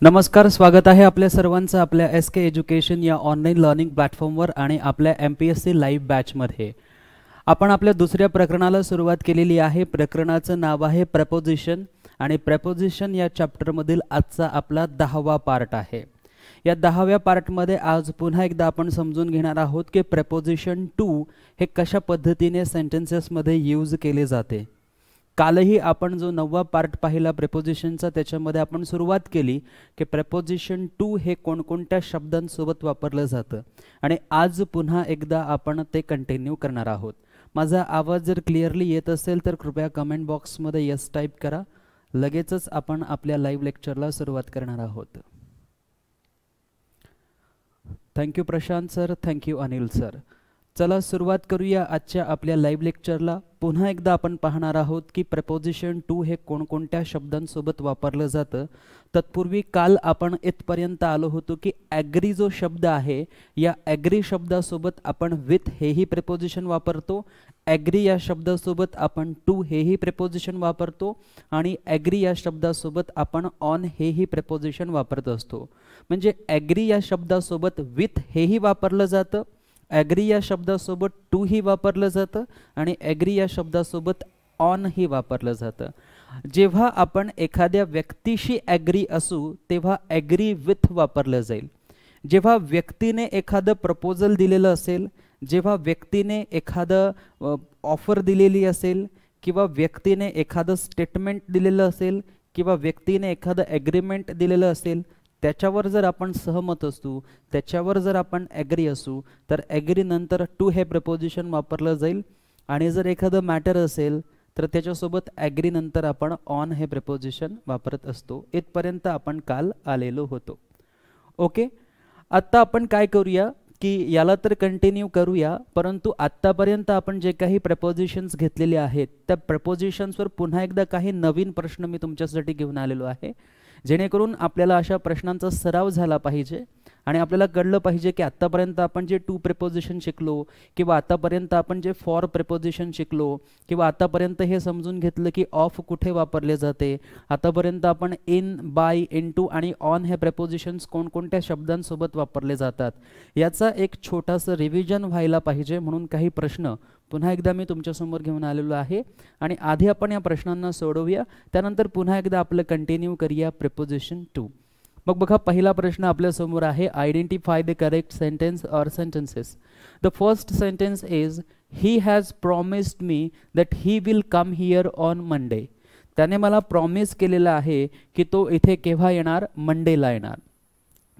नमस्कार, स्वागत आहे आपल्या सर्वांचं आपल्या SK एज्युकेशन या ऑनलाईन लर्निंग प्लॅटफॉर्मवर आणि आपल्या MPSC लाईव्ह बॅचमध्ये. आपण आपल्या दुसऱ्या प्रकरणाला सुरुवात केलेली आहे. प्रकरणाचं नाव आहे प्रपोजिशन आणि प्रपोजिशन या चॅप्टरमधील आजचा आपला 10वा पार्ट आहे. या 10व्या पार्टमध्ये आज पुन्हा एकदा आपण समजून घेणार आहोत की प्रपोजिशन टू हे कशा पद्धतीने सेंटेन्सेसमध्ये यूज केले जाते. कालही आपण जो 9वा पार्ट पाहिला प्रेपोजिशनचा त्याच्यामध्ये आपण सुरुवात केली की प्रपोजिशन टू हे कोणकोणत्या शब्दांसोबत वापरलं जातं आणि आज पुन्हा एकदा आपण ते कंटिन्यू करणार आहोत. माझा आवाज जर क्लिअरली येत असेल तर कृपया कमेंट बॉक्समध्ये यस टाईप करा. लगेचच आपण आपल्या लाईव्ह लेक्चरला सुरुवात करणार आहोत. Thank you Prashant sir, thank you Anil sir. चला सुरुवात करूया आजच्या आपल्या लाईव्ह लेक्चरला. पुन्हा एकदा आपण पाहणार आहोत की प्रपोजिशन टू हे कोणकोणत्या शब्दांसोबत वापरलं जातं. तत्पूर्वी काल आपण इथपर्यंत आलो होतो की ॲग्री जो शब्द आहे या ॲग्री शब्दासोबत आपण विथ हेही प्रेपोजिशन वापरतो, ॲग्री या शब्दासोबत आपण टू हेही प्रेपोजिशन वापरतो आणि ॲग्री या शब्दासोबत आपण ऑन हेही प्रेपोजिशन वापरत असतो. म्हणजे ॲग्री या शब्दासोबत विथ हेही वापरलं जातं, ॲग्री या शब्दासोबत टू ही वापरलं जातं आणि ॲग्री या शब्दासोबत ऑन ही वापरलं जातं. जेव्हा आपण एखाद्या व्यक्तीशी ॲग्री असू तेव्हा ॲग्री विथ वापरलं जाईल. जेव्हा व्यक्तीने एखादं प्रपोजल दिलेलं असेल, जेव्हा व्यक्तीने एखादं ऑफर दिलेली असेल किंवा व्यक्तीने एखादं स्टेटमेंट दिलेलं असेल किंवा व्यक्तीने एखादं ॲग्रीमेंट दिलेलं असेल, त्याच्यावर जर आपण सहमत असू, त्याच्यावर जर आपण ॲग्री असू तर ॲग्री नंतर टू हे प्रपोजिशन वापरलं जाईल आणि जर एखादं मॅटर असेल तर त्याच्यासोबत ॲग्री नंतर आपण ऑन हे प्रपोजिशन वापरत असतो. इथपर्यंत आपण काल आलेलो होतो. ओके, आत्ता आपण काय करूया की याला तर कंटिन्यू करूया, परंतु आत्तापर्यंत आपण जे काही प्रपोजिशन्स घेतलेले आहेत त्या प्रपोजिशन्सवर पुन्हा एकदा काही नवीन प्रश्न मी तुमच्यासाठी घेऊन आलेलो आहे, जेणेकरून आपल्याला अशा प्रश्नांचा सराव झाला पाहिजे आणि आपल्याला कळलं पाहिजे की आत्तापर्यंत आपण जे टू प्रेपोजिशन शिकलो किंवा आतापर्यंत आपण जे फॉर प्रेपोजिशन शिकलो किंवा आतापर्यंत हे समजून घेतलं की ऑफ कुठे वापरले जाते, आतापर्यंत आपण इन, बाय, इनटू आणि ऑन हे प्रेपोजिशन्स कोणकोणत्या शब्दांसोबत वापरले जातात याचा एक छोटासा रिव्हिजन व्हायला पाहिजे. म्हणून काही प्रश्न पुन्हा एकदा मी तुमच्यासमोर घेऊन आलेलो आहे आणि आधी आपण या प्रश्नांना सोडवूया, त्यानंतर पुन्हा एकदा आपलं कंटिन्यू करूया प्रेपोजिशन टू. मग बघा, पहिला प्रश्न आपल्यासमोर आहे, identify the correct sentence or sentences. The first sentence is he has promised me that he will come here on Monday. त्याने मला प्रॉमिस केलेलं आहे की तो इथे केव्हा येणार, मंडेला येणार.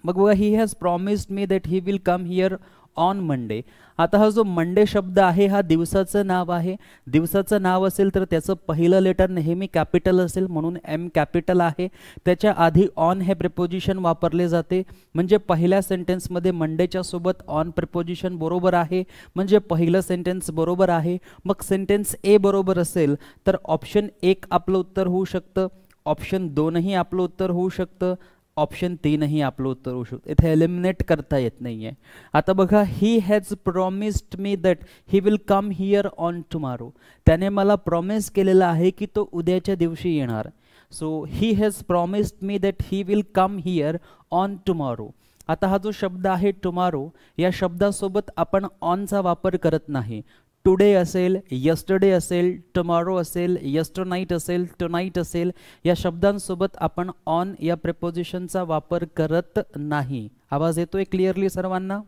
मग बघा, he has promised me that he will come here on Monday. आता हा जो मंडे शब्द आहे हा दिवसाचं नाव आहे. दिवसाचं नाव असेल तर त्याचं पहिलं लेटर नेहमी कॅपिटल असेल, म्हणून एम कॅपिटल आहे. त्याच्या आधी ऑन हे प्रिपोजिशन वापरले जाते. म्हणजे पहिल्या सेंटेन्समध्ये मंडेच्या सोबत ऑन प्रिपोजिशन बरोबर आहे, म्हणजे पहिलं सेंटेन्स बरोबर आहे. मग सेंटेन्स ए बरोबर असेल तर ऑप्शन 1 आपलं उत्तर होऊ शकतं, ऑप्शन 2ही आपलं उत्तर होऊ शकतं, ऑप्शन 3ही आपलं उत्तर होऊ शकतं. इथे एलिमिनेट करता येत नाही आहे. आता बघा, he has promised me that he will come here on tomorrow. त्याने मला प्रॉमिस केलेलं आहे की तो उद्याच्या दिवशी येणार. So he has promised me that he will come here on tomorrow. आता हा जो शब्द आहे टुमारो, या शब्दासोबत आपण ऑनचा वापर करत नाही. टुडे असेल, यस्टरडे असेल, टुमॉरो असेल, यस्टरनाईट असेल, टुनाईट असेल, या शब्दांसोबत आपण ऑन या प्रेपोजिशनचा वापर करत नाही. आवाज येतोय क्लिअरली सर्वांना?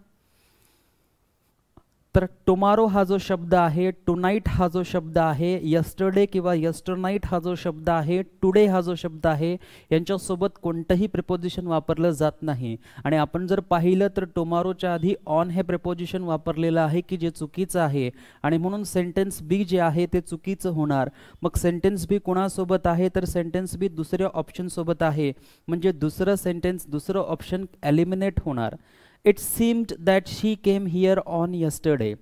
तर टुमॉरो हा जो शब्द आहे, टुनाईट हा जो शब्द आहे, यस्टरडे किंवा यस्टरनाईट हा जो शब्द आहे, टुडे हा जो शब्द आहे, यांच्यासोबत कोणतंही प्रिपोजिशन वापरलं जात नाही. आणि आपण जर पाहिलं तर टुमॉरोच्या आधी ऑन हे प्रिपोजिशन वापरलेलं आहे की जे चुकीचं आहे आणि म्हणून सेंटेन्स बी जे आहे ते चुकीचं होणार. मग सेंटेन्स बी कोणासोबत आहे तर सेंटेन्स बी दुसऱ्या ऑप्शनसोबत आहे, म्हणजे दुसरं सेंटेन्स, दुसरं ऑप्शन एलिमिनेट होणार. It seemed that she came here on yesterday.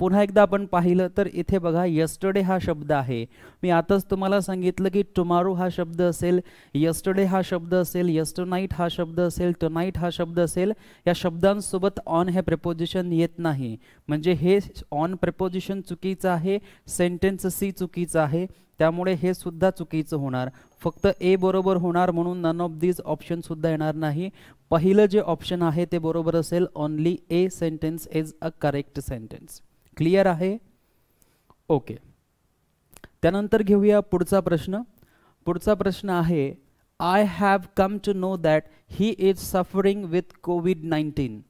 पुन्हा एकदा आपण पाहिलं तर इथे बघा यस्टरडे हा शब्द आहे. मी आताच तुम्हाला सांगितलं की टुमारो हा शब्द असेल, यस्टरडे हा शब्द असेल, यस्टरनाईट हा शब्द असेल, टुनाईट हा शब्द असेल. या शब्दांसोबत ऑन हे प्रिपोजिशन येत नाही, म्हणजे हे ऑन प्रिपोजिशन चुकीचं आहे, सेंटेन्स सी चुकीचं आहे, त्यामुळे हे सुद्धा चुकीचं होणार. फक्त ए बरोबर होणार, म्हणून नन ऑफ दीज ऑप्शन सुद्धा येणार नाही. पहिलं जे ऑप्शन आहे ते बरोबर असेल. Only A sentence is a correct sentence. Clear आहे? ओके. त्यानंतर घेऊया पुढचा प्रश्न. पुढचा प्रश्न आहे, I have come to know that he is suffering with कोविड-19.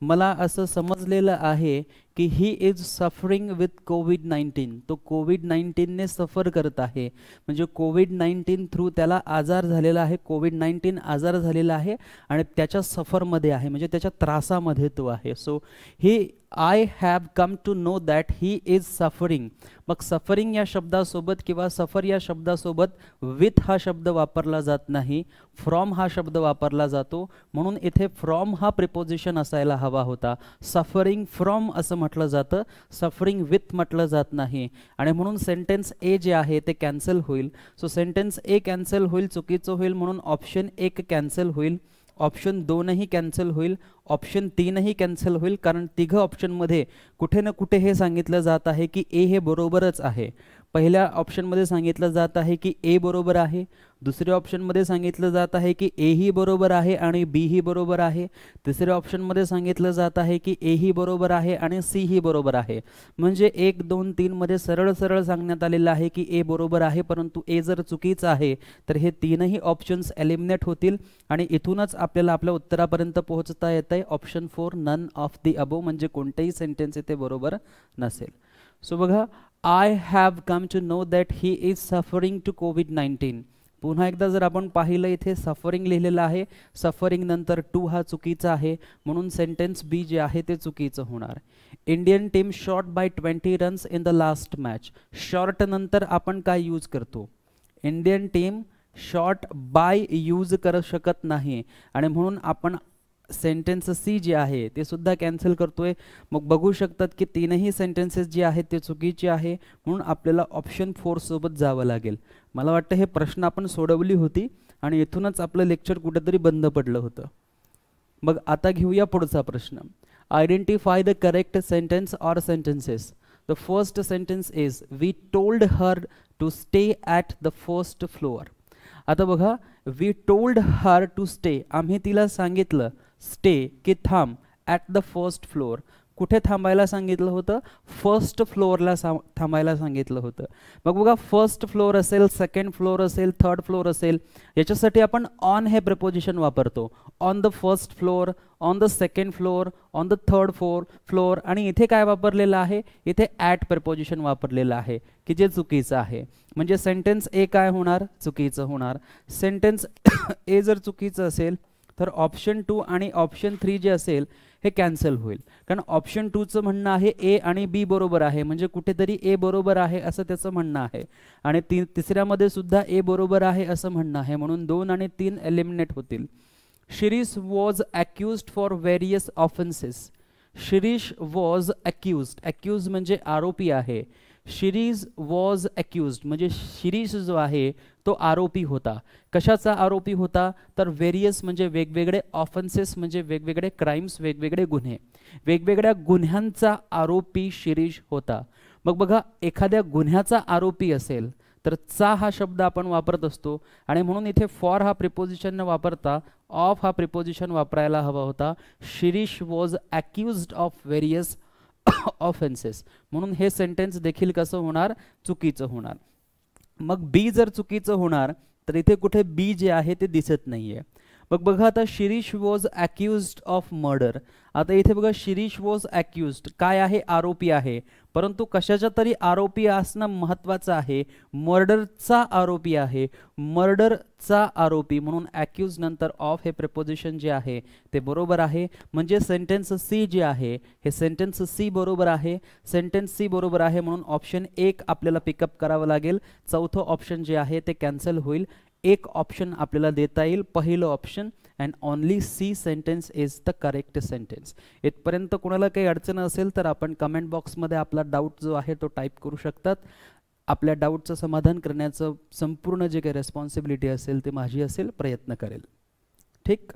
मला असं समजलेलं आहे की ही इज सफरिंग विथ कोविड-19. तो कोविड-19ने सफर करत आहे, म्हणजे कोविड-19 थ्रू त्याला आजार झालेला आहे, कोविड-19 आजार झालेला आहे आणि त्याच्या सफरमध्ये आहे, म्हणजे त्याच्या त्रासामध्ये तो आहे. So he I have come to know that he is suffering. मग सफरिंग या शब्दासोबत किंवा सफर या शब्दासोबत विथ हा शब्द वापरला जात नाही, फ्रॉम हा शब्द वापरला जातो, म्हणून इथे फ्रॉम हा प्रिपोजिशन असायला हवा होता. सफरिंग फ्रॉम असं म्हटलं जातं, सफरिंग विथ म्हटलं जात नाही, आणि म्हणून सेंटेन्स ए जे आहे ते कॅन्सल होईल. सो सेंटेन्स ए कॅन्सल होईल, चुकीचं होईल, म्हणून ऑप्शन 1 कॅन्सल होईल, ऑप्शन 2ही कॅन्सल होईल, ऑप्शन 3ही कॅन्सल होईल, कारण तिघं ऑप्शनमध्ये कुठे ना कुठे हे सांगितलं जात आहे की ए हे बरोबरच आहे. पहिल्या ऑप्शनमध्ये सांगितलं जात आहे की ए बरोबर आहे, दुसऱ्या ऑप्शनमध्ये सांगितलं जात आहे की ए ही बरोबर आहे आणि बी ही बरोबर आहे, तिसऱ्या ऑप्शनमध्ये सांगितलं जात आहे की ए ही बरोबर आहे आणि सी ही बरोबर आहे. म्हणजे 1, 2, 3 मध्ये सरळ सरळ सांगण्यात आलेलं आहे की ए बरोबर आहे, परंतु ए जर चुकीचं आहे तर हे तीनही ऑप्शन्स एलिमिनेट होतील आणि इथूनच आपल्याला आपल्या उत्तरापर्यंत पोहोचता येत आहे. Option 4 none of the above, म्हणजे कोणतेही सेंटेन्स इथे बरोबर नसेल. सो बघा, I have come to know that he is suffering to कोविड-19. पुन्हा एकदा जर आपण पाहिलं इथे सफरिंग लिहिलेलं आहे, सफरिंग नंतर टू हा चुकीचा आहे, म्हणून सेंटेन्स बी जे आहे ते चुकीचं होणार. Indian team short by 20 runs in the last match. Short नंतर आपण काय यूज करतो? Indian team short by use करू शकत नाही, आणि म्हणून आपण सेंटेन्स सी जे आहे ते सुद्धा कॅन्सल करतोय. मग बघू शकतात की तीनही सेंटेन्सेस जे आहेत ते चुकीचे आहे, म्हणून आपल्याला ऑप्शन 4 सोबत जावं लागेल. मला वाटतं हे प्रश्न आपण सोडवली होती आणि इथूनच आपलं लेक्चर कुठेतरी बंद पडलं होतं. मग आता घेऊया पुढचा प्रश्न. Identify the correct sentence or sentences. The first sentence is we told her to stay at the first floor. आता बघा, we told her to stay, आम्ही तिला सांगितलं स्टे की थांब ॲट द फर्स्ट फ्लोअर. कुठे थांबायला सांगितलं होतं? फर्स्ट फ्लोअरला थांबायला सांगितलं होतं. मग बघा, फर्स्ट फ्लोअर असेल, सेकंड फ्लोअर असेल, थर्ड फ्लोअर असेल, याच्यासाठी आपण ऑन हे प्रिपोजिशन वापरतो. On the first floor, on the second floor, on the third floor, आणि इथे काय वापरलेलं आहे? इथे ॲट प्रिपोजिशन वापरलेलं आहे, की जे चुकीचं आहे. म्हणजे सेंटेन्स ए काय होणार? चुकीचं होणार. सेंटेन्स ए जर चुकीचं असेल तर ऑप्शन 2 आणि ऑप्शन 3 जे असेल हे कॅन्सल होईल, कारण ऑप्शन 2चं म्हणणं आहे ए आणि बी बरोबर आहे, म्हणजे कुठेतरी ए बरोबर आहे असं त्याचं म्हणणं आहे, आणि तिसऱ्यामध्ये सुद्धा ए बरोबर आहे असं म्हणणं आहे, म्हणून 2 आणि 3 एलिमिनेट होतील. Shirish was accused for various offences. Shirish was accused, accuse म्हणजे आरोपी आहे. शिरीष वॉज अक्यूज्ड म्हणजे शिरीष जो आहे तो आरोपी होता. कशाचा आरोपी होता? तर व्हेरियस म्हणजे वेगवेगळे, ऑफेन्सेस म्हणजे वेगवेगळे क्राइम्स, वेगवेगळे गुन्हे, वेगवेगळ्या गुन्ह्यांचा आरोपी शिरीष होता. मग बघा, एखाद्या गुन्ह्याचा आरोपी असेल तर चा हा शब्द आपण वापरत असतो, आणि म्हणून इथे फॉर हा प्रिपोजिशन न वापरता ऑफ हा प्रिपोजिशन वापरायला हवा होता. Shirish was accused of various offences, म्हणून हे सेंटेन्स देखील कसं होणार? चुकीचं होणार. मग बी जर चुकीचं होणार तर इथे कुठे बी जे आहे ते दिसत नाहीये. मग बघा, आता Shirish was accused of murder. आता इथे बघा, शिरीष वॉज अक्यूज्ड काय आहे? आरोपी आहे, परंतु कशाच्या तरी आरोपी असणं महत्त्वाचं आहे. मर्डरचा आरोपी आहे, मर्डरचा आरोपी, म्हणून अक्यूज नंतर ऑफ हे प्रिपोजिशन जे आहे ते बरोबर आहे. म्हणजे सेंटेन्स सी जे आहे हे सेंटेन्स सी बरोबर आहे. सेंटेन्स सी बरोबर आहे, म्हणून ऑप्शन 1 आपल्याला पिकअप करावं लागेल. चौथं ऑप्शन जे आहे ते कॅन्सल होईल. एक ऑप्शन आपल्याला देता येईल, पहिलं option, and only C sentence is the correct sentence. इथपर्यंत कोणाला काही अडचण असेल तर आपण कमेंट बॉक्समध्ये आपला डाऊट जो आहे तो टाईप करू शकतात. आपल्या डाऊटचं समाधान करण्याचं संपूर्ण जे काही रेस्पॉन्सिबिलिटी असेल ते माझी असेल, प्रयत्न करेल. ठीक.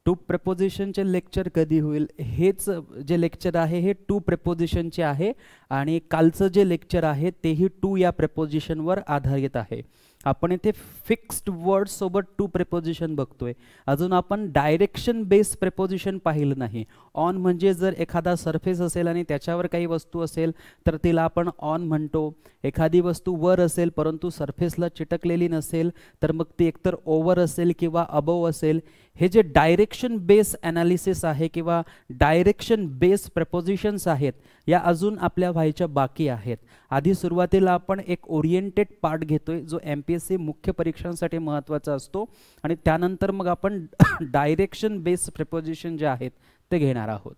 टू प्रेपोजिशनचे लेक्चर कधी होईल? हेच जे लेक्चर आहे हे टू प्रेपोजिशनचे आहे आणि कालचं जे लेक्चर आहे तेही टू या प्रेपोजिशनवर आधारित आहे. आपण इथे फिक्स्ड वर्ड सोबत टू प्रेपोजिशन बघतोय. अजून आपण डायरेक्शन बेस प्रेपोजिशन पाहिलं नाही. ऑन म्हणजे जर एखादा सरफेस असेल आणि त्याच्यावर काही वस्तू असेल तर तिला आपण ऑन म्हणतो. एखादी वस्तू वर असेल परंतु सरफेसला चिटकलेली नसेल तर मग ती एकतर ओव्हर असेल किंवा अबोव असेल. हे जे डायरेक्शन बेस ॲनालिसिस आहे किंवा डायरेक्शन बेस प्रेपोजिशन्स आहेत या अजून आपल्या व्हायच्या बाकी आहेत. आधी सुरुवातीला आपण एक ओरिएंटेड पार्ट घेतोय जो MPSC मुख्य परीक्षांसाठी महत्त्वाचा असतो आणि त्यानंतर मग आपण डायरेक्शन बेस प्रेपोजिशन जे आहेत ते घेणार आहोत.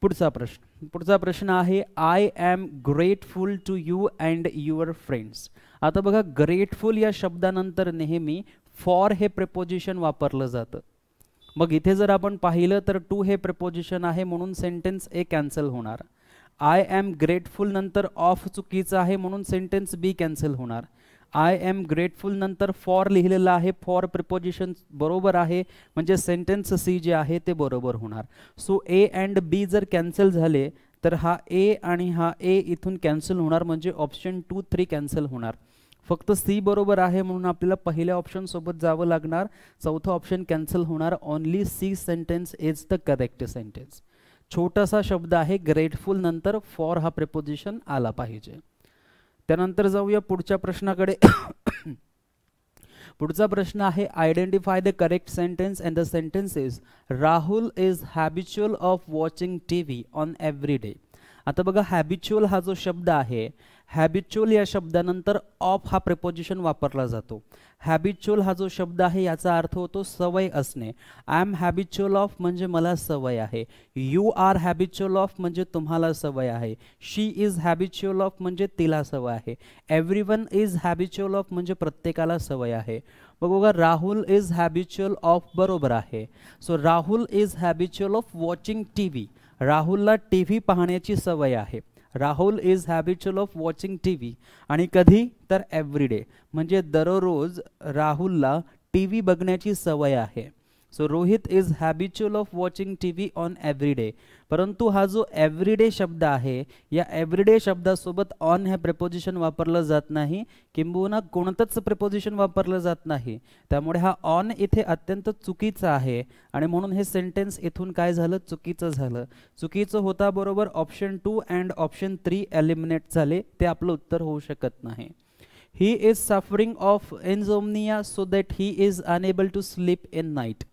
पुढचा प्रश्न आहे, I am grateful to you and your friends. आता बघा, ग्रेटफुल या शब्दानंतर नेहमी फॉर हे प्रेपोजिशन वापरलं जातं. मग इथे जर आपण पाहिलं तर टू हे प्रेपोजिशन आहे म्हणून सेंटेन्स ए कॅन्सल होणार. आय एम ग्रेटफुल नंतर ऑफ चुकीचं आहे म्हणून सेंटेन्स बी कॅन्सल होणार. आय एम ग्रेटफुल नंतर फॉर लिहिलेलं आहे, फॉर प्रिपोजिशन बरोबर आहे म्हणजे सेंटेन्स सी जे आहे ते बरोबर होणार. सो ए अँड बी जर कॅन्सल झाले तर हा ए आणि हा ए इथून कॅन्सल होणार म्हणजे ऑप्शन 2, 3 कॅन्सल होणार. फक्त सी बरोबर आहे म्हणून आपल्याला पहिल्या ऑप्शन सोबत जावं लागणार. चौथा ऑप्शन कॅन्सल होणार. Only C sentence is the correct sentence. छोटासा शब्द आहे, ग्रेटफुल नंतर फॉर हा प्रिपोजिशन आला पाहिजे. त्यानंतर जाऊया पुढच्या प्रश्नाकडे. पुढचा प्रश्न आहे, identify the correct sentence and the sentence is Rahul is habitual of watching TV on every day. आता बघा, हॅबिच्युअल हा जो शब्द आहे, हॅबिच्युअल या शब्दानंतर ऑफ हा प्रिपोजिशन वापरला जातो. हॅबिच्युअल हा जो शब्द आहे याचा अर्थ होतो सवय असणे. आय एम हॅबिच्युअल ऑफ म्हणजे मला सवय आहे. यू आर हॅबिच्युअल ऑफ म्हणजे तुम्हाला सवय आहे. शी इज हॅबिच्युअल ऑफ म्हणजे तिला सवय आहे. एव्हरीवन इज हॅबिच्युअल ऑफ म्हणजे प्रत्येकाला सवय आहे. बघा, राहुल इज हॅबिच्युअल ऑफ बरोबर आहे. So Rahul is habitual of watching TV. राहुलला TV पाहण्याची सवय आहे. Rahul is habitual of watching TV आणि कधी तर एव्हरीडे म्हणजे दररोज राहुलला TV बघण्याची सवय आहे. So Rohit is habitual of watching TV on everyday. परंतु हा जो एव्हरीडे शब्द आहे या एव्हरीडे शब्दासोबत ऑन हे प्रिपोजिशन वापरलं जात नाही, किंबहुना कोणतंच प्रिपोजिशन वापरलं जात नाही. त्यामुळे हा ऑन इथे अत्यंत चुकीचा आहे आणि म्हणून हे सेंटेन्स इथून काय झालं, चुकीचं झालं. चुकीचं होता बरोबर ऑप्शन 2 अँड ऑप्शन 3 एलिमिनेट झाले. ते आपलं उत्तर होऊ शकत नाही. He is suffering of insomnia so that he is unable to sleep in night.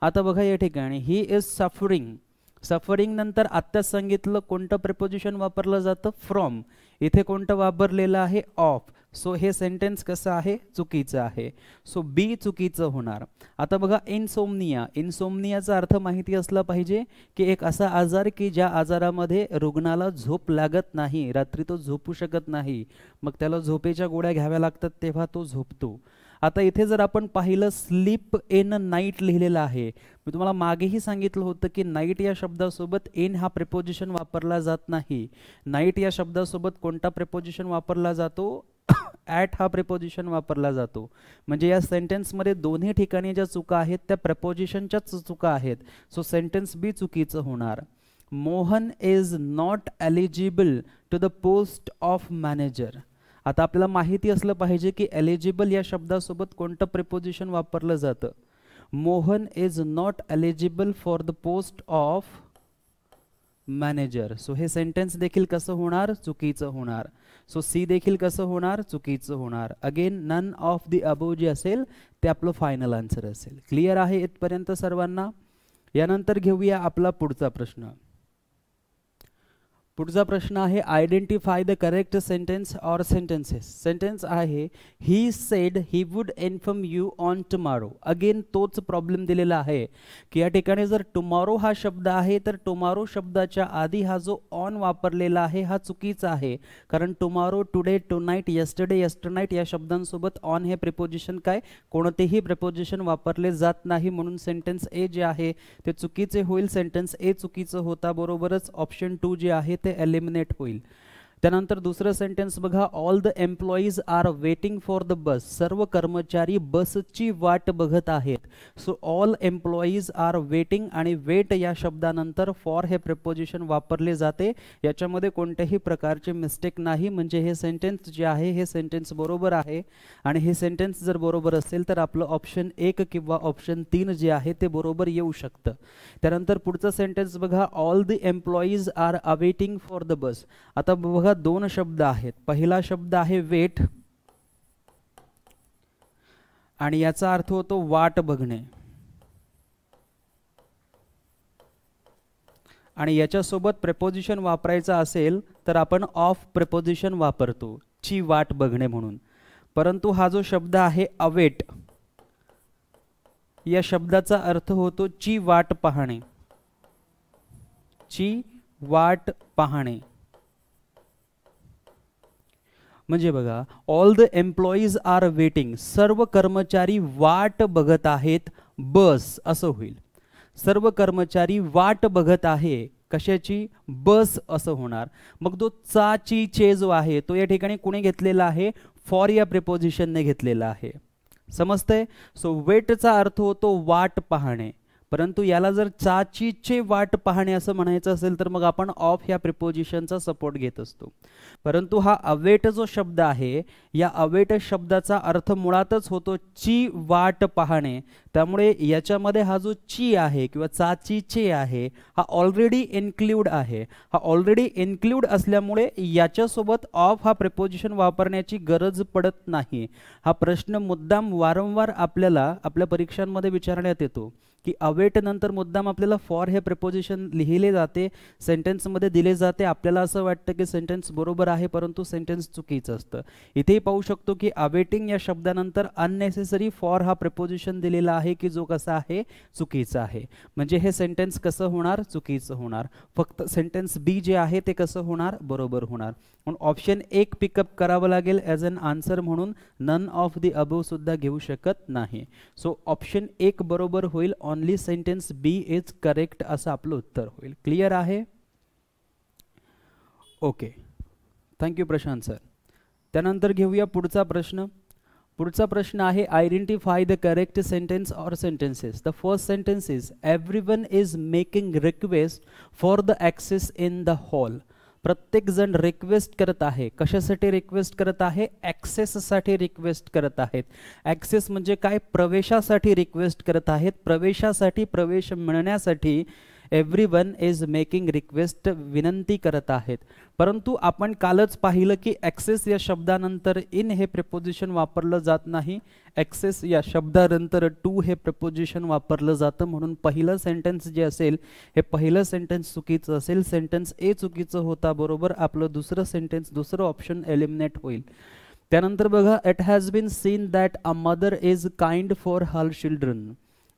आता बघा या ठिकाणी ही इज सफरिंग, सफरिंग नंतर आत्ताच सांगितलं कोणतं प्रिपोजिशन वापरलं जातं, फ्रॉम. इथे कोणतं वापरलेलं आहे, ऑफ. सो हे सेंटेन्स कसं आहे, चुकीचं आहे. सो बी चुकीचं होणार. आता बघा, इन्सोम्निया, इन्सोम्नियाचा अर्थ माहिती असला पाहिजे की एक असा आजार की ज्या आजारामध्ये रुग्णाला झोप लागत नाही, रात्री तो झोपू शकत नाही, मग त्याला झोपेच्या गोळ्या घ्याव्या लागतात तेव्हा तो झोपतो. आता इथे जर आपण पाहिलं स्लीप इन नाईट लिहिलेलं आहे. मी तुम्हाला मागेही सांगितलं होतं की नाईट या शब्दासोबत इन हा प्रिपोजिशन वापरला जात नाही. नाईट या शब्दासोबत कोणता प्रिपोजिशन वापरला जातो, ॲट हा प्रिपोजिशन वापरला जातो. म्हणजे या सेंटेन्समध्ये दोन्ही ठिकाणी ज्या चुका आहेत त्या प्रिपोजिशनच्याच चुका आहेत. सो सेंटेन्स बी चुकीचं होणार. Mohan is not eligible to the post of manager. आता आपल्याला माहिती असलं पाहिजे की एलिजिबल या शब्दासोबत कोणतं प्रिपोजिशन वापरलं जातं. Mohan is not eligible for the post of manager. So हे सेंटेन्स देखील कसं होणार, चुकीचं होणार. सो सी देखील कसं होणार, चुकीचं होणार. Again none of the above जे असेल ते आपलं फायनल आन्सर असेल. क्लिअर आहे इथपर्यंत सर्वांना? यानंतर घेऊया आपला पुढचा प्रश्न. पुढचा प्रश्न आहे identify the correct sentence or sentences. Sentence आहे he said he would inform you on tomorrow. Again तोच प्रॉब्लेम दिलेला आहे की या ठिकाणी जर टुमॉरो हा शब्द आहे तर टुमॉरो शब्दाच्या आधी हा जो ऑन वापरलेला आहे हा चुकीचा आहे, कारण टुमॉरो, टुडे, टुनाईट, येस्टरडे, येस्टरनाईट या शब्दांसोबत ऑन हे प्रिपोजिशन काय कोणतेही प्रिपोजिशन वापरले जात नाही, म्हणून सेंटेन्स ए जे आहे ते चुकीचे होईल. सेंटेन्स ए चुकीचं होता बरोबरच ऑप्शन 2 जे आहे ते एलिमिनेट होईल. त्यानंतर दुसरं सेंटेन्स बघा, all the employees are waiting for the bus. सर्व कर्मचारी बसची वाट बघत आहेत. So all employees are waiting आणि वेट या शब्दानंतर फॉर हे प्रिपोजिशन वापरले जाते. याच्यामध्ये कोणत्याही प्रकारचे मिस्टेक नाही, म्हणजे हे सेंटेन्स जे आहे हे सेंटेन्स बरोबर आहे. आणि हे सेंटेन्स जर बरोबर असेल तर आपलं ऑप्शन 1 किंवा ऑप्शन 3 जे आहे ते बरोबर येऊ शकतं. त्यानंतर पुढचं सेंटेन्स बघा, all the employees are awaiting for the bus. आता बघा दोन शब्द आहेत. पहिला शब्द आहे वेट आणि याचा अर्थ होतो वाट बघणे, आणि याच्यासोबत प्रेपोजिशन वापरायचा असेल तर आपण ऑफ प्रेपोजिशन वापरतो ची वाट बघणे म्हणून. परंतु हा जो शब्द आहे अवेट, या शब्दाचा अर्थ होतो ची वाट पाहणे, ची वाट पाहणे. म्हणजे बघा, all the employees are waiting, सर्व कर्मचारी वाट बघत आहेत बस असं होईल. सर्व कर्मचारी वाट बघत आहे कशाची, बस असं होणार. मग तो चा ची चे जो आहे तो या ठिकाणी कुणी घेतलेला आहे, फॉर या प्रिपोजिशनने घेतलेला आहे. समजतंय? सो वेटचा अर्थ होतो वाट पाहणे, परंतु याला जर चाची चे वाट पाहणे असं म्हणायचं असेल तर मग आपण ऑफ ह्या प्रिपोजिशनचा सपोर्ट घेत असतो. परंतु हा अवेट जो शब्द आहे, या अवेट शब्दाचा अर्थ मुळातच होतो ची वाट पाहणे. त्यामुळे याच्यामध्ये हा जो ची आहे किंवा चाची चे आहे हा ऑलरेडी इन्क्लूड आहे. हा ऑलरेडी इन्क्लूड असल्यामुळे याच्यासोबत ऑफ हा प्रिपोजिशन वापरण्याची गरज पडत नाही. हा प्रश्न मुद्दाम वारंवार आपल्याला आपल्या परीक्षांमध्ये विचारण्यात येतो की अवेट नंतर मुद्दाम आपल्याला फॉर हे प्रिपोजिशन लिहिले जाते, सेंटेन्समध्ये दिले जाते. आपल्याला असं वाटतं की सेंटेन्स बरोबर आहे परंतु सेंटेन्स चुकीचं असतं. इथेही पाहू शकतो की अवेटिंग या शब्दानंतर अननेसेसरी फॉर हा प्रिपोजिशन दिलेला आहे की जो कसा आहे, चुकीचा आहे. म्हणजे हे सेंटेन्स कसं होणार, चुकीचं होणार. फक्त सेंटेन्स बी जे आहे ते कसं होणार, बरोबर होणार. म्हणून ऑप्शन 1 पिकअप करावं लागेल ॲज अन आन्सर म्हणून. नन ऑफ द अबोव सुद्धा घेऊ शकत नाही. सो ऑप्शन 1 बरोबर होईल. Only sentence B is correct असं आपलं उत्तर होईल. क्लियर आहे? Okay, thank you Prashant sir. त्यानंतर घेऊया पुढचा प्रश्न. पुढचा प्रश्न आहे identify the correct sentence or sentences. The first sentence is everyone is making request for the access in the hall. प्रत्येक जण रिक्वेस्ट करत आहे. कशासाठी रिक्वेस्ट करत आहे, ॲक्सेससाठी रिक्वेस्ट करत आहेत. ॲक्सेस म्हणजे काय, प्रवेशासाठी रिक्वेस्ट करत आहेत. प्रवेशासाठी, प्रवेश मिळण्यासाठी एव्हरीवन इज मेकिंग रिक्वेस्ट, विनंती करत आहेत. परंतु आपण कालच पाहिलं की ॲक्सेस या शब्दानंतर इन हे प्रिपोजिशन वापरलं जात नाही. ॲक्सेस या शब्दानंतर टू हे प्रिपोजिशन वापरलं जातं. म्हणून पहिलं सेंटेन्स जे असेल हे पहिलं सेंटेन्स चुकीचं असेल. सेंटेन्स ए चुकीचं होता बरोबर. आपलं दुसरं सेंटेन्स, दुसरं ऑप्शन एलिमिनेट होईल. त्यानंतर बघा, it has been seen that a mother is kind for her children.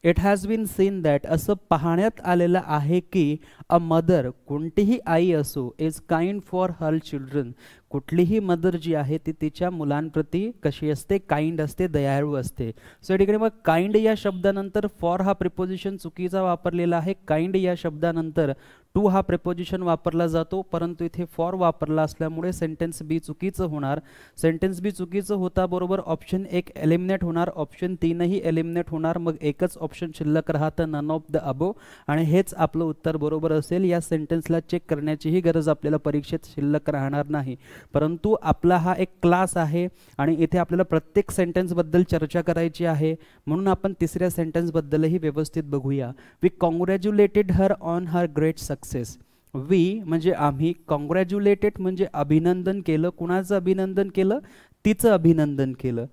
It has been seen that असं पाहण्यात आलेलं आहे की अ मदर, कोणतीही आई असो, is kind for her children, कुठलीही मदर जी आहे ती तिच्या मुलांप्रती कशी असते, काइंड असते, दयाळू असते. सो या ठिकाणी मग काइंड या शब्दानंतर फॉर हा प्रिपोजिशन चुकीचा वापरलेला आहे. काइंड या शब्दानंतर टू हा प्रिपोजिशन वापरला जातो, परंतु इथे फॉर वापरला असल्यामुळे सेंटेन्स बी चुकीचं होणार. सेंटेन्स बी चुकीचं होता बरोबर. ऑप्शन 1 एलिमिनेट होणार, ऑप्शन 3 ही एलिमिनेट होणार. मग एकच ऑप्शन शिल्लक राहतं, नन ऑफ द अबो, आणि हेच आपलं उत्तर बरोबर असेल. या सेंटेन्सला चेक करण्याचीही गरज आपल्याला परीक्षेत शिल्लक राहणार नाही. परंतु आपला हा एक क्लास आहे आणि इथे आपल्याला प्रत्येक सेंटेन्सबद्दल चर्चा करायची आहे, म्हणून आपण तिसऱ्या सेंटेन्सबद्दलही व्यवस्थित बघूया. We congratulated her on her great success. We म्हणजे आम्ही, कॉंग्रॅच्युलेटेड म्हणजे अभिनंदन केलं. कुणाचं अभिनंदन केलं, तिचं अभिनंदन केलं.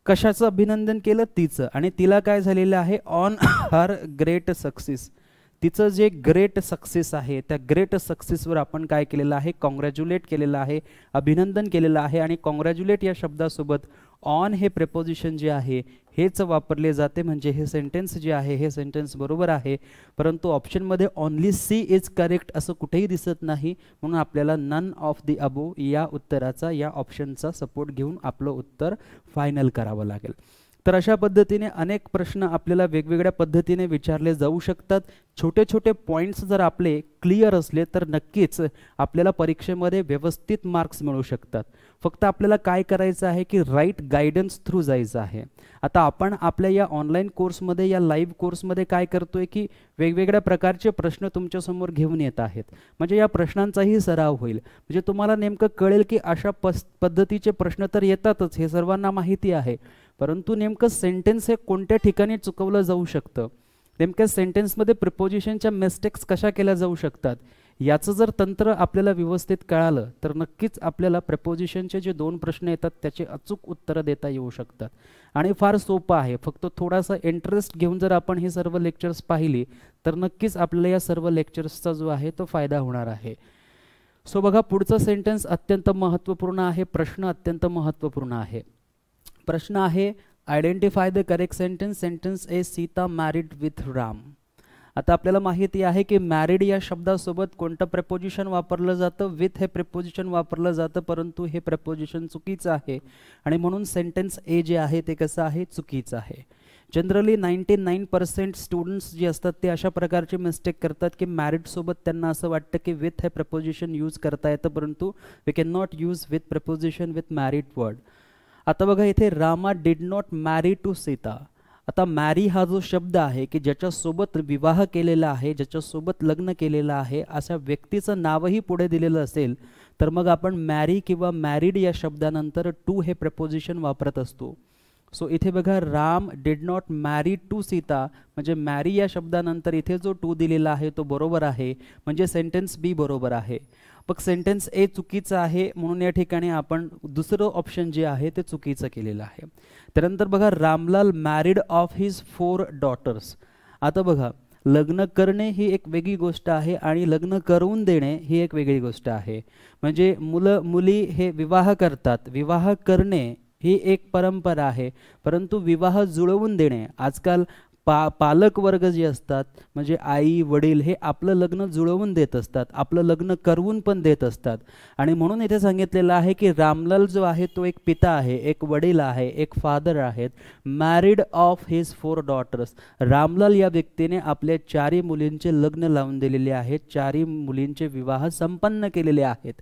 कशाचं अभिनंदन केलं, तिचं. आणि तिला काय झालेलं आहे, ऑन हर ग्रेट सक्सेस, तिचं जे ग्रेट सक्सेस आहे त्या ग्रेट सक्सेसवर आपण काय केलेलं आहे, कॉंग्रॅच्युलेट केलेलं आहे, अभिनंदन केलेलं आहे. आणि कॉंग्रॅच्युलेट या शब्दासोबत ऑन हे प्रेपोजिशन जे आहे हेच वापरले जाते, म्हणजे हे सेंटेन्स जे आहे हे सेंटेन्स बरोबर आहे. परंतु ऑप्शनमध्ये ओनली सी इज करेक्ट असं कुठेही दिसत नाही, म्हणून आपल्याला नन ऑफ दी अबो या उत्तराचा, या ऑप्शनचा सपोर्ट घेऊन आपलं उत्तर फायनल करावं लागेल. तर अशा पद्धतीने अनेक प्रश्न आपल्याला वेगवेगळ्या पद्धतीने विचारले जाऊ शकतात. छोटे छोटे पॉईंट्स जर आपले क्लिअर असले तर नक्कीच आपल्याला परीक्षेमध्ये व्यवस्थित मार्क्स मिळू शकतात. फक्त आपल्याला काय करायचं आहे की राईट गायडन्स थ्रू जायचं आहे. आता आपण आपल्या या ऑनलाईन कोर्समध्ये, या लाईव्ह कोर्समध्ये काय करतोय की वेगवेगळ्या प्रकारचे प्रश्न तुमच्यासमोर घेऊन येत आहेत, म्हणजे या प्रश्नांचाही सराव होईल. म्हणजे तुम्हाला नेमकं कळेल की अशा पद्धतीचे प्रश्न तर येतातच, हे सर्वांना माहिती आहे, परंतु नेमकं सेंटेन्स हे कोणत्या ठिकाणी चुकवलं जाऊ शकतं, नेमक्या सेंटेन्समध्ये प्रिपोजिशनच्या मिस्टेक्स कशा केल्या जाऊ शकतात, याचं जर तंत्र आपल्याला व्यवस्थित कळालं तर नक्कीच आपल्याला प्रिपोजिशनचे जे 2 प्रश्न येतात त्याचे अचूक उत्तरं देता येऊ शकतात. आणि फार सोपं आहे, फक्त थोडासा इंटरेस्ट घेऊन जर आपण हे सर्व लेक्चर्स पाहिली तर नक्कीच आपल्याला या सर्व लेक्चर्सचा जो आहे तो फायदा होणार आहे. सो बघा, पुढचा सेंटेन्स अत्यंत महत्त्वपूर्ण आहे, प्रश्न अत्यंत महत्त्वपूर्ण आहे. प्रश्न आहे, identify the correct sentence. Sentence A Sita married with Ram. आता आपल्याला माहिती आहे की मॅरिड या शब्दासोबत कोणतं प्रेपोजिशन वापरलं जातं, विथ हे प्रेपोजिशन वापरलं जातं, परंतु हे प्रेपोजिशन चुकीचं आहे आणि म्हणून सेंटेन्स ए जे आहे ते कसं आहे, चुकीचं आहे. जनरली 99% स्टुडंट्स जे असतात ते अशा प्रकारचे मिस्टेक करतात की मॅरिडसोबत त्यांना असं वाटतं की विथ हे प्रेपोजिशन यूज करता येतं, परंतु we can not use with preposition with married word. आता बघा इथे, Rama did not marry to Sita. आता मॅरी हा जो शब्द आहे की ज्याच्यासोबत विवाह केलेला आहे, ज्याच्यासोबत लग्न केलेलं आहे, अशा व्यक्तीचं नावही पुढे दिलेलं असेल तर मग आपण मॅरी किंवा मॅरिड या शब्दानंतर टू हे प्रेपोजिशन वापरत असतो. सो इथे बघा, Ram did not marry to Sita, म्हणजे मॅरी या शब्दानंतर इथे जो टू दिलेला आहे तो बरोबर आहे, म्हणजे सेंटेन्स बी बरोबर आहे. मग सेंटेन्स ए चुकीचं आहे, म्हणून या ठिकाणी आपण दुसरं ऑप्शन जे आहे ते चुकीचं केलेलं आहे. त्यानंतर बघा, Ramlal married of his 4 daughters. आता बघा, लग्न करणे ही एक वेगळी गोष्ट आहे आणि लग्न करून देणे ही एक वेगळी गोष्ट आहे. म्हणजे मुलं मुली हे विवाह करतात, विवाह करणे ही एक परंपरा आहे, परंतु विवाह जुळवून देणे, आजकाल पालक वर्ग जे असतात म्हणजे आई वडील हे आपलं लग्न जुळवून देत असतात, आपलं लग्न करवून पण देत असतात. आणि म्हणून इथे सांगितलेलं आहे की रामलाल जो आहे तो एक पिता आहे, एक वडील आहे, एक फादर आहेत. Married of his 4 daughters. Ramlal या व्यक्तीने आपल्या 4 मुलींचे लग्न लावून दिलेले आहेत, 4 मुलींचे विवाह संपन्न केलेले आहेत.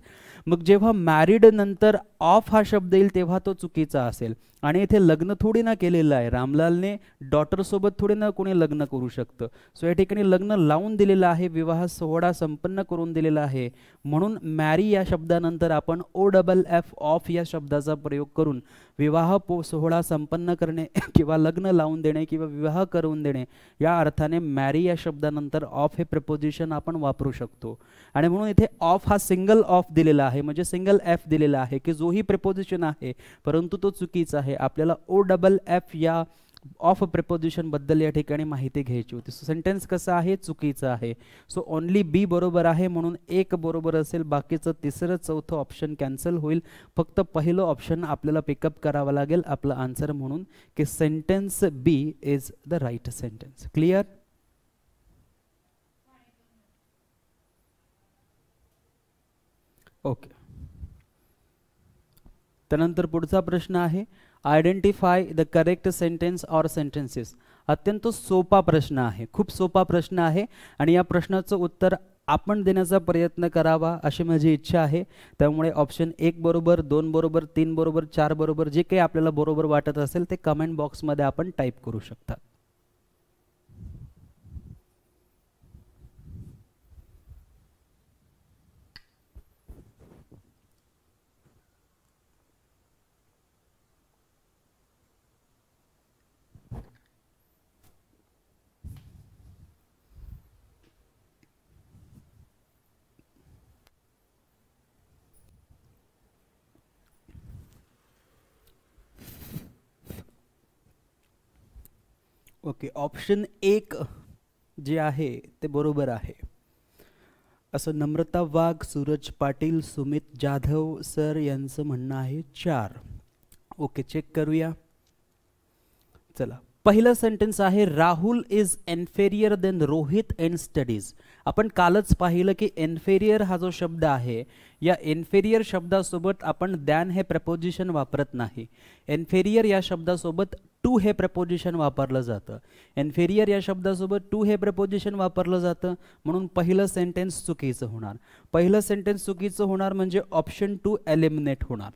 मग जेव्हा मॅरिड नंतर ऑफ हा शब्द येईल तेव्हा तो चुकीचा असेल. आणि इथे लग्न थोडी ना केलेलं आहे, रामलालने डॉटरसोबत थोडी ना कोणी लग्न करू शकतं. सो या ठिकाणी लग्न लावून दिलेलं आहे, विवाह सोहळा संपन्न करून दिलेला आहे, म्हणून मॅरी या शब्दानंतर आपण OFF ऑफ या शब्दाचा प्रयोग करून विवाह सोहळा संपन्न करणे किंवा लग्न लावून देणे किंवा विवाह करून देणे या अर्थाने मॅरी या शब्दानंतर ऑफ हे प्रिपोजिशन आपण वापरू शकतो. आणि म्हणून इथे ऑफ हा सिंगल ऑफ दिलेला आहे, म्हणजे सिंगल एफ दिलेला आहे की जोही प्रिपोजिशन आहे परंतु तो चुकीचा आहे. आपल्याला OFF या ऑफ प्रिपोजिशन बद्दल या ठिकाणी माहिती घ्यायची होती. सो सेंटेन्स कसं आहे, चुकीचं आहे. सो ओनली बी बरोबर आहे, म्हणून एक बरोबर असेल, बाकीचं तिसरं चौथं ऑप्शन कॅन्सल होईल. फक्त पहिलं ऑप्शन आपल्याला पिकअप करावं लागेल आपलं आन्सर म्हणून की sentence B is the right sentence. Clear? Okay. त्यानंतर पुढचा प्रश्न आहे, identify the correct sentence or sentences. अत्यंत सोपा प्रश्न आहे, खूप सोपा प्रश्न आहे आणि या प्रश्नाचं उत्तर आपण देण्याचा प्रयत्न करावा अशी माझी इच्छा आहे. त्यामुळे ऑप्शन 1 बरोबर, 2 बरोबर, 3 बरोबर, 4 बरोबर, जे काही आपल्याला बरोबर वाटत असेल ते कमेंट बॉक्समध्ये आपण टाईप करू शकता. ओके, ऑप्शन 1 जे आहे ते बरोबर आहे असं नम्रता वाघ, सूरज पाटील, सुमित जाधव सर यांचं म्हणणं आहे 4. ओके, चेक करूया. चला, पहिलं सेंटेन्स आहे Rahul is inferior than Rohit in studies. आपण कालच पाहिलं की इन्फेरियर हा जो शब्द आहे, या इन्फेरियर शब्दासोबत आपण दॅन हे प्रपोजिशन वापरत नाही. इन्फेरियर या शब्दासोबत टू हे प्रपोजिशन वापरलं जातं. इन्फेरियर या शब्दासोबत टू हे प्रपोजिशन वापरलं जातं, म्हणून पहिलं सेंटेन्स चुकीचं होणार. पहिलं सेंटेन्स चुकीचं होणार म्हणजे ऑप्शन 2 एलिमिनेट होणार.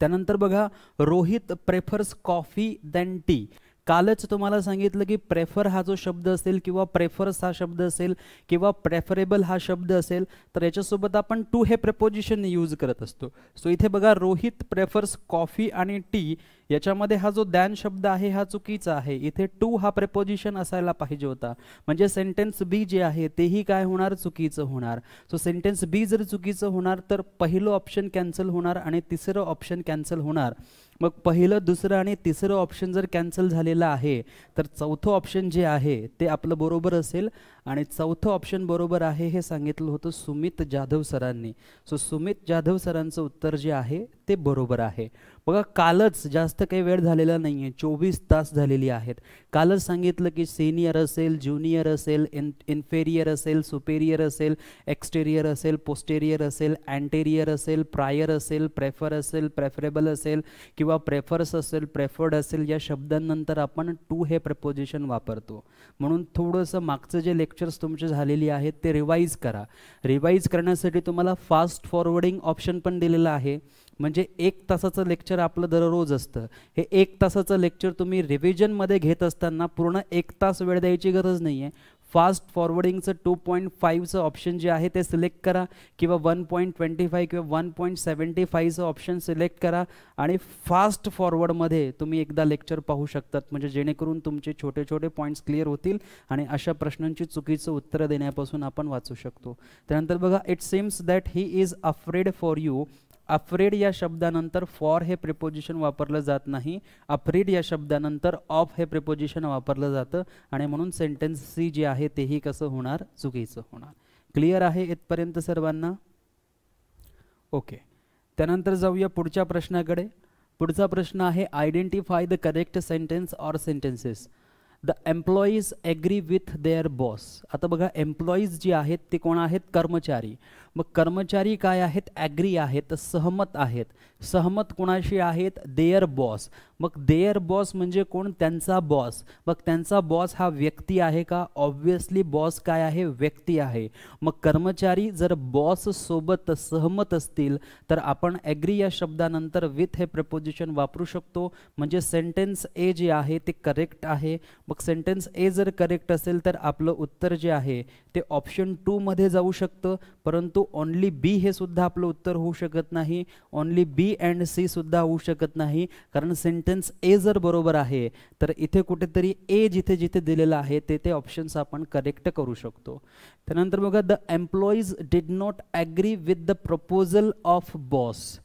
त्यानंतर बघा, Rohit prefers coffee than T. कालच तुम्हाला सांगितलं की प्रेफर हा जो शब्द असेल किंवा प्रेफर्स हा शब्द असेल किंवा प्रेफरेबल हा शब्द असेल तर याच्यासोबत आपण टू हे प्रपोजिशन यूज करत असतो. सो इथे बघा, रोहित प्रेफर्स कॉफी आणि टी याच्यामध्ये हा जो दॅन शब्द आहे हा चुकीचा आहे. इथे टू हा प्रपोजिशन असायला पाहिजे होता, म्हणजे सेंटेन्स बी जे आहे तेही काय होणार, चुकीचं होणार. सो सेंटेन्स बी जर चुकीचं होणार तर पहिलं ऑप्शन कॅन्सल होणार आणि तिसरं ऑप्शन कॅन्सल होणार. मग पहिलं, दुसरं आणि तिसरं ऑप्शन जर कॅन्सल झालेलं आहे तर चौथं ऑप्शन जे आहे ते आपलं बरोबर असेल आणि चौथं ऑप्शन बरोबर आहे हे सांगितलं होतं सुमित जाधव सरांनी. सो सुमित जाधव सरांचं उत्तर जे आहे ते बरोबर आहे. बघा, कालच जास्त काही वेळ झालेला नाही आहे, 24 तास झालेली आहेत. कालच सांगितलं की सिनियर असेल, ज्युनियर असेल, इन्फेरियर असेल, सुपेरियर असेल, एक्सटेरियर असेल, पोस्टेरियर असेल, अँटेरियर असेल, प्रायर असेल, प्रेफर असेल, प्रेफरेबल असेल किंवा प्रेफर्स असेल, प्रेफर्ड असेल, या शब्दांनंतर आपण टू हे प्रपोजिशन वापरतो. म्हणून थोडंसं मागचं जे लेक्चर्स तुमचे झालेली आहेत ते रिवाईज करा. रिवाईज करण्यासाठी तुम्हाला फास्ट फॉरवर्डिंग ऑप्शन पण दिलेला आहे, म्हणजे 1 तासाचं लेक्चर आपलं दररोज असतं. हे 1 तासाचं लेक्चर तुम्ही रिव्हिजनमध्ये घेत असताना पूर्ण 1 तास वेळ द्यायची गरज नाही आहे. फास्ट फॉरवर्डिंगचं 2.5चं ऑप्शन जे आहे ते सिलेक्ट करा किंवा 1.25 किंवा 1.75चं ऑप्शन सिलेक्ट करा आणि फास्ट फॉरवर्डमध्ये तुम्ही एकदा लेक्चर पाहू शकतात, म्हणजे जेणेकरून तुमचे छोटे छोटे पॉईंट्स क्लिअर होतील आणि अशा प्रश्नांची चुकीचं उत्तर देण्यापासून आपण वाचू शकतो. त्यानंतर बघा, it seems that he is afraid for you. Afraid या शब्दानंतर फॉर हे प्रिपोजिशन वापरलं जात नाही. अफ्रेड या शब्दानंतर ऑफ हे प्रिपोजिशन वापरलं जातं आणि म्हणून सेंटेन्स सी जे आहे तेही कसं होणार, चुकीचं होणार. क्लिअर आहे इथपर्यंत सर्वांना? ओके, त्यानंतर जाऊया पुढच्या प्रश्नाकडे. पुढचा प्रश्न आहे identify the correct sentence or sentences. The employees agree with their boss. आता बघा, एम्प्लॉईज जी आहेत ते कोण आहेत, कर्मचारी. मग कर्मचारी काय आहेत, ॲग्री आहेत, सहमत आहेत. सहमत कोणाशी आहेत, देअर बॉस. मग देअर बॉस म्हणजे कोण, त्यांचा बॉस. मग त्यांचा बॉस हा व्यक्ती आहे का, ऑब्व्हियसली बॉस काय आहे, व्यक्ती आहे. मग कर्मचारी जर बॉस सोबत सहमत असतील तर आपण ॲग्री या शब्दानंतर विथ हे प्रपोजिशन वापरू शकतो, म्हणजे सेंटेन्स ए जे आहे ते करेक्ट आहे. मग सेंटेन्स ए जर करेक्ट असेल तर आपलं उत्तर जे आहे ते ऑप्शन 2 मध्ये जाऊ शकतं, परंतु ओनली बी हे सुद्धा आपलं उत्तर होऊ शकत नाही. ओनली बी अँड सी सुद्धा होऊ शकत नाही, कारण सेंटेन्स ए जर बरोबर आहे तर इथे कुठेतरी ए जिथे जिथे दिलेलं आहे ते ते ऑप्शन्स आपण करेक्ट करू शकतो. त्यानंतर बघा, the employees did not agree with the proposal of boss.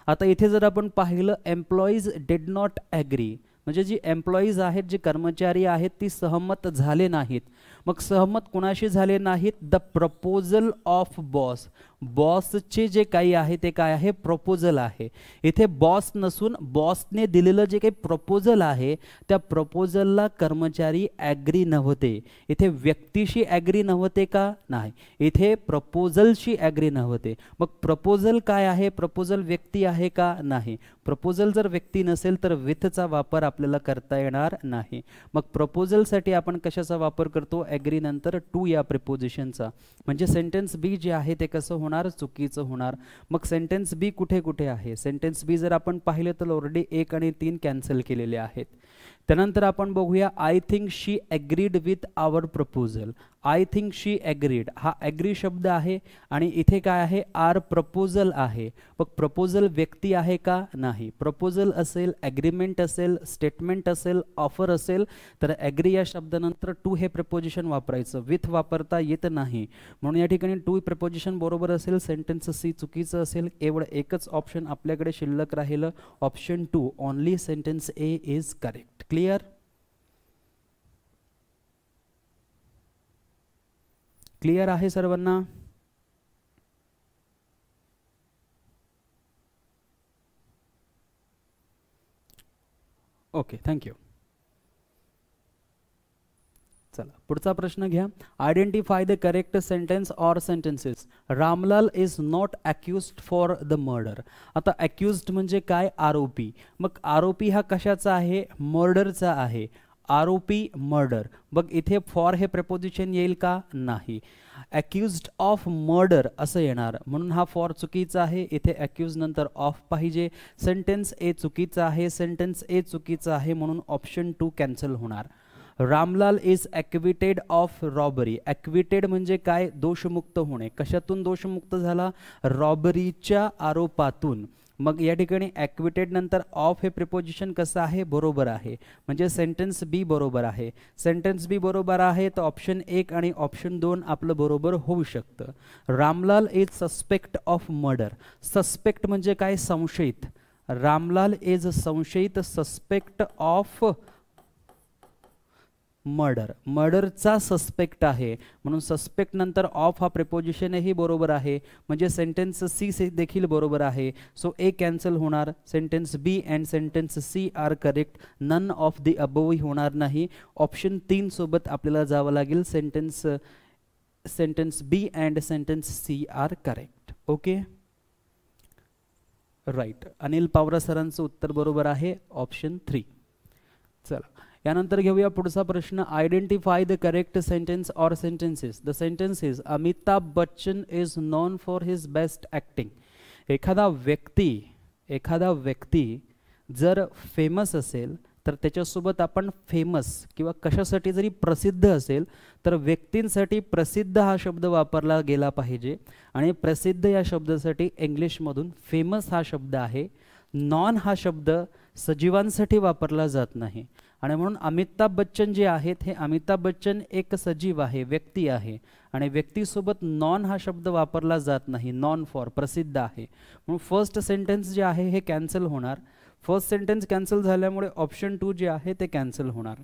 आता इथे जर आपण पाहिलं, एम्प्लॉईज डिड नॉट ॲग्री म्हणजे जी एम्प्लॉईज आहेत, जे कर्मचारी आहेत, ती सहमत झाले नाहीत. मग सहमत कुणाशी झाले नाहीत, द प्रपोजल ऑफ बॉस. बॉसचे जे काही आहे ते काय आहे, प्रपोजल आहे. इथे बॉस नसून बॉसने दिलेलं जे काही प्रपोजल आहे त्या प्रपोजलला कर्मचारी ॲग्री नव्हते. इथे व्यक्तीशी ॲग्री नव्हते का, नाही, इथे प्रपोजलशी ॲग्री नव्हते. मग प्रपोजल काय आहे, प्रपोजल व्यक्ती आहे का, नाही. प्रपोजल जर व्यक्ती नसेल तर विथचा वापर आपल्याला करता येणार नाही. मग प्रपोजलसाठी आपण कशाचा वापर करतो, ॲग्री नंतर टू या प्रिपोजिशनचा, म्हणजे सेंटेन्स बी जे आहे ते कसं होणार, चुकीचं होणार. मग सेंटेन्स बी कुठे कुठे आहे, सेंटेन्स बी जर आपण पाहिले तर ऑलरेडी 1 आणि 3 कॅन्सल केलेले आहेत. त्यानंतर आपण बघूया, I think she agreed with our proposal. I think she agreed हा ॲग्री शब्द आहे आणि इथे काय आहे, आर प्रपोजल आहे. मग प्रपोजल व्यक्ती आहे का, नाही. प्रपोजल असेल, ॲग्रीमेंट असेल, स्टेटमेंट असेल, ऑफर असेल तर ॲग्री या शब्दानंतर टू हे प्रपोजिशन वापरायचं, विथ वापरता येत नाही. म्हणून या ठिकाणी टू प्रपोजिशन बरोबर असेल, सेंटेन्स सी चुकीचं असेल. एवढं एकच ऑप्शन आपल्याकडे शिल्लक राहिलं, option 2 only sentence A is correct. Clear? Clear आहे सर्वांना? Okay, thank you. चला पुढचा प्रश्न घ्या. Identify the correct sentence or sentences. Ramlal is not accused for the murder. आता अक्युज्ड म्हणजे काय? आरोपी. मग आरोपी हा कशाचा आहे? मर्डरचा आहे. आरोपी मर्डर. बघ इथे फॉर हे प्रपोजिशन येईल का? नाही. अक्युज्ड ऑफ मर्डर असं येणार, म्हणून हा फॉर चुकीचा आहे. इथे अक्युज नंतर ऑफ पाहिजे. सेंटेन्स ए चुकीचा आहे. सेंटेन्स ए चुकीचा आहे, म्हणून ऑप्शन 2 कॅन्सल होणार. Ramlal is acquitted of robbery. Acquitted म्हणजे काय? दोषमुक्त होणे. कशातून दोषमुक्त झाला? रॉबरीच्या आरोपातून. मग या ठिकाणी ॲक्विटेड नंतर ऑफ हे प्रिपोजिशन कसं आहे? बरोबर आहे, म्हणजे सेंटेन्स बी बरोबर आहे. सेंटेन्स बी बरोबर आहे तर ऑप्शन 1 आणि ऑप्शन 2 आपलं बरोबर होऊ शकतं. Ramlal is suspect of murder. Suspect म्हणजे काय? संशयित. रामलाल इज संशयित, सस्पेक्ट ऑफ मर्डर. मर्डरचा सस्पेक्ट आहे, म्हणून सस्पेक्ट नंतर ऑफ हा प्रिपोजिशनही बरोबर आहे, म्हणजे सेंटेन्स सी देखील बरोबर आहे. सो ए कॅन्सल होणार. Sentence B and sentence C are correct. None of the above होणार नाही. ऑप्शन 3 सोबत आपल्याला जावं लागेल. Sentence B and sentence C are correct. Okay, right. Anil Pawara सरांचं उत्तर बरोबर आहे, ऑप्शन 3. चला यानंतर घेऊया पुढचा प्रश्न. Identify the correct sentence or sentences. The sentence is Amitabh Bachchan is non for his best acting. एखादा व्यक्ती जर फेमस असेल तर त्याच्यासोबत आपण फेमस किंवा कशासाठी जरी प्रसिद्ध असेल तर व्यक्तींसाठी प्रसिद्ध हा शब्द वापरला गेला पाहिजे. आणि प्रसिद्ध या शब्दासाठी इंग्लिशमधून फेमस हा शब्द आहे. नॉन हा शब्द सजीवांसाठी वापरला जात नाही. आणि म्हणून अमिताभ बच्चन जे आहेत हे अमिताभ बच्चन एक सजीव आहे, व्यक्ती आहे. आणि व्यक्तीसोबत नॉन हा शब्द वापरला जात नाही. नॉन फॉर प्रसिद्ध आहे, म्हणून फर्स्ट सेंटेन्स जे आहे हे कॅन्सल होणार. फर्स्ट सेंटेन्स कॅन्सल झाल्यामुळे ऑप्शन 2 जे आहे ते कॅन्सल होणार.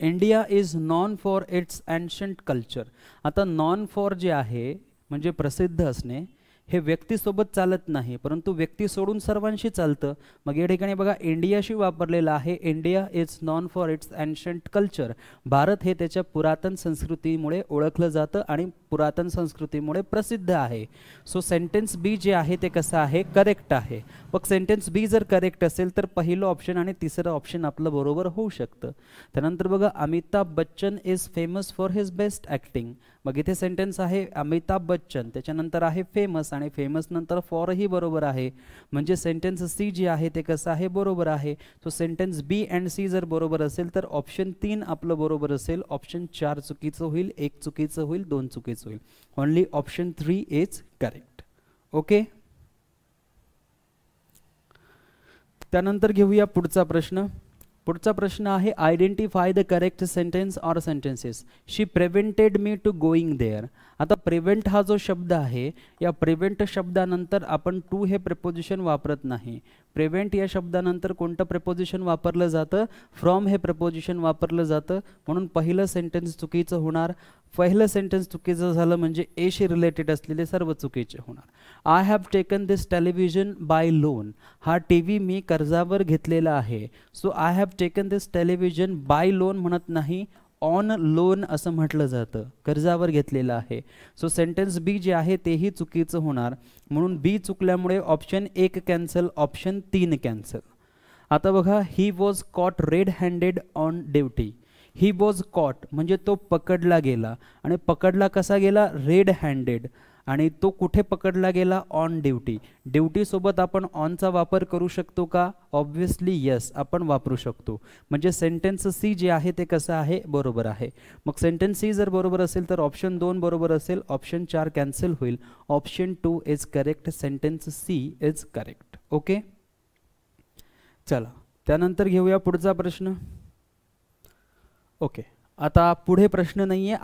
India is non for its ancient culture. आता नॉन फॉर जे आहे म्हणजे प्रसिद्ध असणे हे व्यक्तीसोबत चालत नाही, परंतु व्यक्ती सोडून सर्वांशी चालतं. मग या ठिकाणी बघा इंडियाशी वापरलेलं आहे. India is non for its ancient culture. Bharat हे त्याच्या पुरातन संस्कृतीमुळे ओळखलं जातं आणि पुरातन संस्कृतीमुळे प्रसिद्ध आहे. सो सेंटेन्स बी जे आहे ते कसं आहे? करेक्ट आहे. मग सेंटेन्स बी जर करेक्ट असेल तर पहिलं ऑप्शन आणि तिसरं ऑप्शन आपलं बरोबर होऊ शकतं. त्यानंतर बघा Amitabh Bachchan is famous for his best acting. मग इथे सेंटेन्स आहे अमिताभ बच्चन, त्याच्यानंतर आहे फेमस आणि फेमस नंतर फॉरही बरोबर आहे, म्हणजे सेंटेन्स सी जे आहे ते कसं आहे? बरोबर आहे. So sentence B and C जर बरोबर असेल तर ऑप्शन 3 आपलं बरोबर असेल. ऑप्शन 4 चुकीचं होईल, 1 चुकीचं होईल, 2 चुकीचं होईल. Only option 3 is correct. Okay, त्यानंतर घेऊया पुढचा प्रश्न. पुढचा प्रश्न आहे identify the correct sentence or sentences. She prevented me to going there. आता प्रिव्हेंट हा जो शब्द आहे या प्रिव्हेंट शब्दानंतर आपण टू हे प्रिपोजिशन वापरत नाही. प्रिव्हेंट या शब्दानंतर कोणतं प्रिपोजिशन वापरलं जातं? फ्रॉम हे प्रिपोजिशन वापरलं जातं, म्हणून पहिलं सेंटेन्स चुकीचं होणार. पहिलं सेंटेन्स चुकीचं झालं म्हणजे एशी रिलेटेड असलेले सर्व चुकीचे होणार. I have taken this television bye loan. हा टीव्ही मी कर्जावर घेतलेला आहे. So I have taken this television bye loan म्हणत नाही, ऑन लोन असं म्हटलं जातं. कर्जावर घेतलेलं आहे. सो सेंटेन्स बी जे आहे तेही चुकीचं होणार, म्हणून बी चुकल्यामुळे ऑप्शन 1 कॅन्सल, ऑप्शन 3 कॅन्सल. आता बघा he was caught red handed on duty. He was caught म्हणजे तो पकडला गेला, आणि पकडला कसा गेला? Red handed. आणि तो कुठे पकडला गेला? On duty. ड्युटी सोबत आपण ऑनचा वापर करू शकतो का? ऑब्व्हियसली येस, आपण वापरू शकतो. म्हणजे सेंटेन्स सी जे आहे ते कसं आहे? बरोबर आहे. मग सेंटेन्स सी जर बरोबर असेल तर ऑप्शन 2 बरोबर असेल, ऑप्शन 4 कॅन्सल होईल. Option 2 is correct. Sentence C is correct. Okay, चला त्यानंतर घेऊया पुढचा प्रश्न. ओके, आता पुढे प्रश्न नाहीये.